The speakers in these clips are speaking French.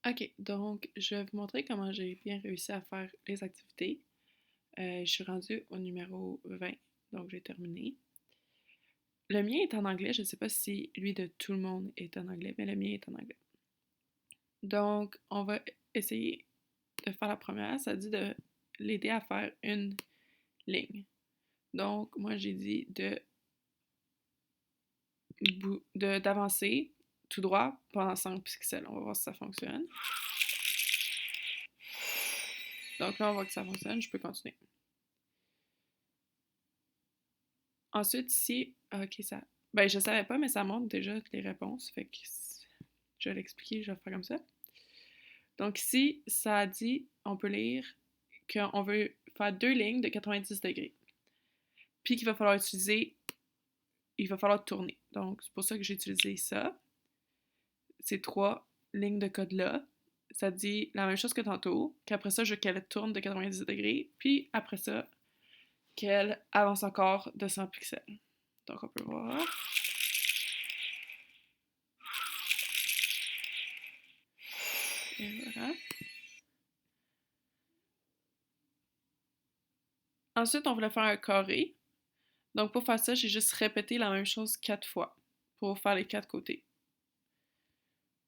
Ok, donc je vais vous montrer comment j'ai bien réussi à faire les activités. Je suis rendue au numéro 20, donc j'ai terminé. Le mien est en anglais, je ne sais pas si lui de tout le monde est en anglais, mais le mien est en anglais. Donc, on va essayer de faire la première. Ça dit de l'aider à faire une ligne. Donc, moi, j'ai dit d'avancer tout droit pendant 5 pixels. On va voir si ça fonctionne. Donc là, on voit que ça fonctionne. Je peux continuer. Ensuite, ici, ok, ça. Ben, je savais pas, mais ça montre déjà les réponses. Fait que je vais l'expliquer, je vais faire comme ça. Donc ici, ça dit, on peut lire qu'on veut faire deux lignes de 90 degrés. Puis qu'il va falloir utiliser, il va falloir tourner. Donc, c'est pour ça que j'ai utilisé ça. Ces trois lignes de code-là. Ça dit la même chose que tantôt, qu'après ça, je veux qu'elle tourne de 90 degrés. Puis après ça, qu'elle avance encore de 100 pixels. Donc, on peut voir. Et voilà. Ensuite, on voulait faire un carré. Donc, pour faire ça, j'ai juste répété la même chose 4 fois pour faire les 4 côtés.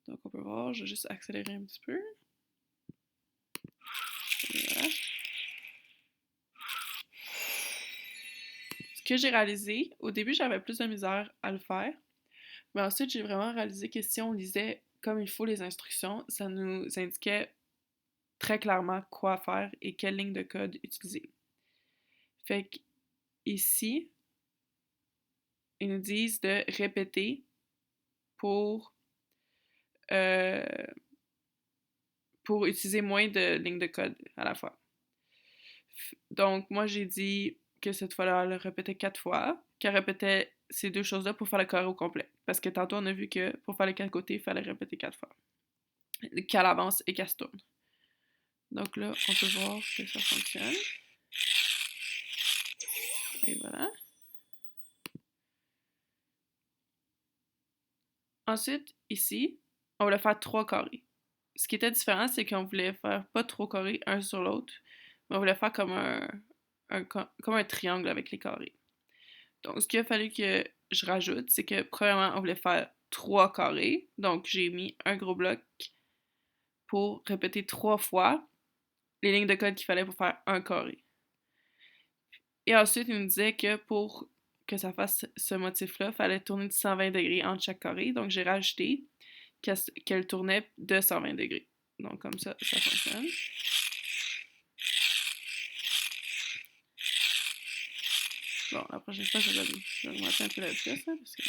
Donc, on peut voir, je vais juste accélérer un petit peu. Et voilà. Ce que j'ai réalisé, au début, j'avais plus de misère à le faire, mais ensuite, j'ai vraiment réalisé que si on lisait comme il faut les instructions, ça nous indiquait très clairement quoi faire et quelle ligne de code utiliser. Fait que ici, ils nous disent de répéter pour, euh, pour utiliser moins de lignes de code à la fois. Donc, moi, j'ai dit que cette fois-là, elle le répétait 4 fois, qu'elle répétait ces deux choses-là pour faire le carré au complet. Parce que tantôt, on a vu que pour faire les 4 côtés, il fallait répéter 4 fois. Qu'elle avance et qu'elle se tourne. Donc là, on peut voir que ça fonctionne. Et voilà. Ensuite, ici, on voulait faire 3 carrés. Ce qui était différent, c'est qu'on voulait faire pas 3 carrés un sur l'autre, mais on voulait faire comme un triangle avec les carrés. Donc, ce qu'il a fallu que je rajoute, c'est que premièrement, on voulait faire 3 carrés. Donc, j'ai mis un gros bloc pour répéter 3 fois les lignes de code qu'il fallait pour faire un carré. Et ensuite, il nous disait que pour que ça fasse ce motif-là, il fallait tourner de 120 degrés entre chaque carré. Donc, j'ai rajouté qu'elle tournait de 120 degrés. Donc, comme ça fonctionne. Bon, la prochaine fois, je vais augmenter un peu la vitesse, là, parce que...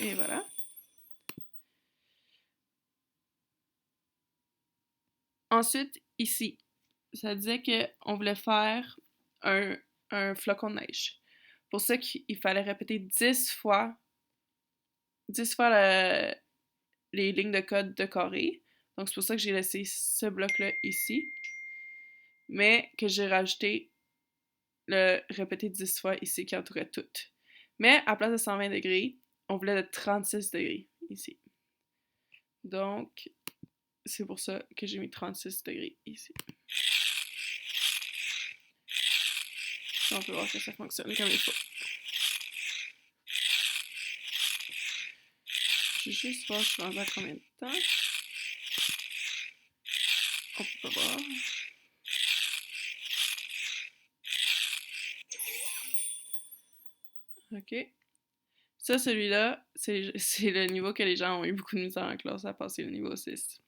Et voilà. Ensuite, ici, ça disait qu'on voulait faire un, un flocon de neige. Pour ça qu'il fallait répéter 10 fois les lignes de code de carré. Donc c'est pour ça que j'ai laissé ce bloc-là ici. Mais que j'ai rajouté le répéter 10 fois ici qui entourait tout. Mais à place de 120 degrés, on voulait de 36 degrés ici. Donc, c'est pour ça que j'ai mis 36 degrés ici. On peut voir que ça fonctionne comme il faut. Je vais juste voir je suis rendu à combien de temps. On peut pas voir. OK. Ça, celui-là, c'est le niveau que les gens ont eu beaucoup de misère en classe à passer le niveau 6.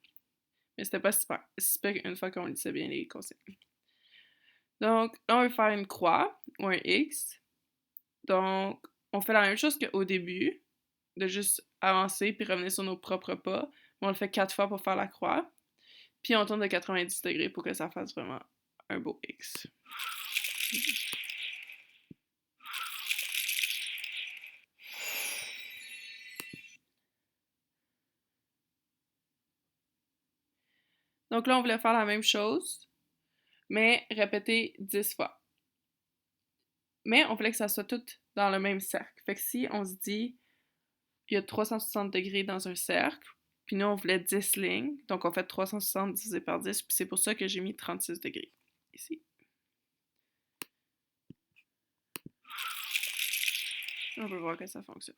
Mais c'était pas super. Super une fois qu'on lisait bien les consignes. Donc, là, on va faire une croix ou un X. Donc, on fait la même chose qu'au début, de juste avancer puis revenir sur nos propres pas. Mais on le fait 4 fois pour faire la croix. Puis on tourne de 90 degrés pour que ça fasse vraiment un beau X. Donc là, on voulait faire la même chose, mais répéter 10 fois. Mais on voulait que ça soit tout dans le même cercle. Fait que si on se dit il y a 360 degrés dans un cercle. Puis nous, on voulait 10 lignes. Donc, on fait 360 divisé par 10. Puis c'est pour ça que j'ai mis 36 degrés ici. On peut voir que ça fonctionne.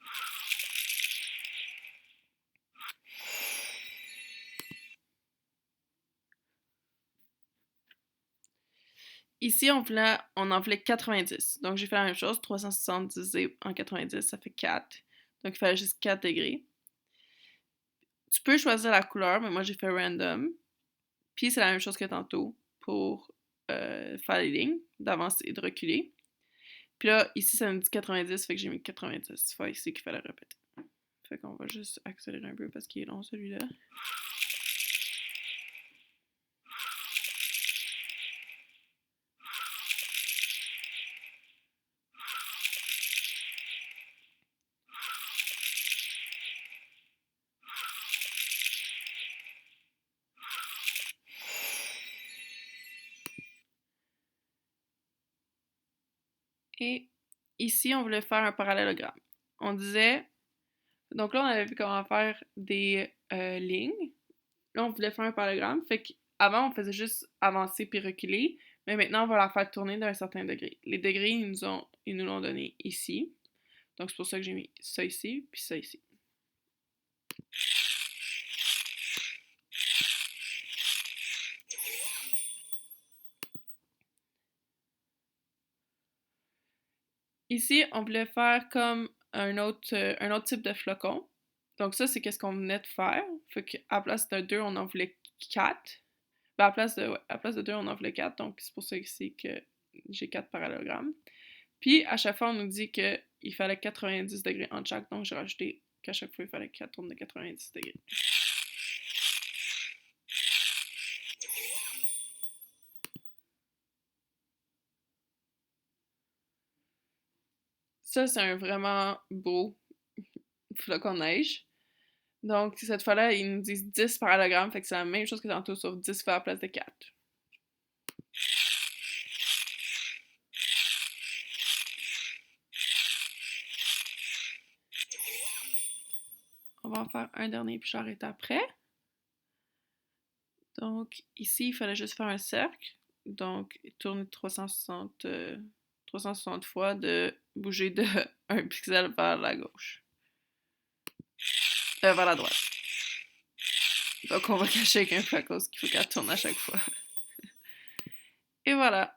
Ici, on en voulait 90. Donc, j'ai fait la même chose. 360 divisé en 90, ça fait 4. Donc, il fallait juste 4 degrés. Tu peux choisir la couleur, mais moi, j'ai fait random. Puis, c'est la même chose que tantôt pour faire les lignes, d'avancer et de reculer. Puis là, ici, ça me dit 90, fait que j'ai mis 90. C'est ici qu'il fallait répéter. Fait qu'on va juste accélérer un peu parce qu'il est long, celui-là. Et ici, on voulait faire un parallélogramme. On disait... Donc là, on avait vu comment faire des lignes. Là, on voulait faire un parallélogramme. Fait qu'avant, on faisait juste avancer puis reculer. Mais maintenant, on va la faire tourner d'un certain degré. Les degrés, ils nous l'ont donné ici. Donc, c'est pour ça que j'ai mis ça ici, puis ça ici. Ici, on voulait faire comme un autre type de flocon. Donc ça, c'est qu'est-ce qu'on venait de faire. Fait qu'à place de 2, on en voulait 4. Ben, à place de 2, on en voulait 4. Donc c'est pour ça ici que j'ai 4 parallélogrammes. Puis à chaque fois, on nous dit qu'il fallait 90 degrés entre chaque. Donc j'ai rajouté qu'à chaque fois, il fallait qu'elle tourne de 90 degrés. Ça, c'est un vraiment beau flocon de neige. Donc, cette fois-là, ils nous disent 10 parallélogrammes, fait que c'est la même chose que tantôt, sauf 10 fois à la place de 4. On va en faire un dernier, puis j'arrête après. Donc, ici, il fallait juste faire un cercle. Donc, tourner 360 fois de bouger de 1 pixel vers la gauche. Vers la droite. Donc, on va cacher avec un flocon, ce qu'il faut qu'elle tourne à chaque fois. Et voilà.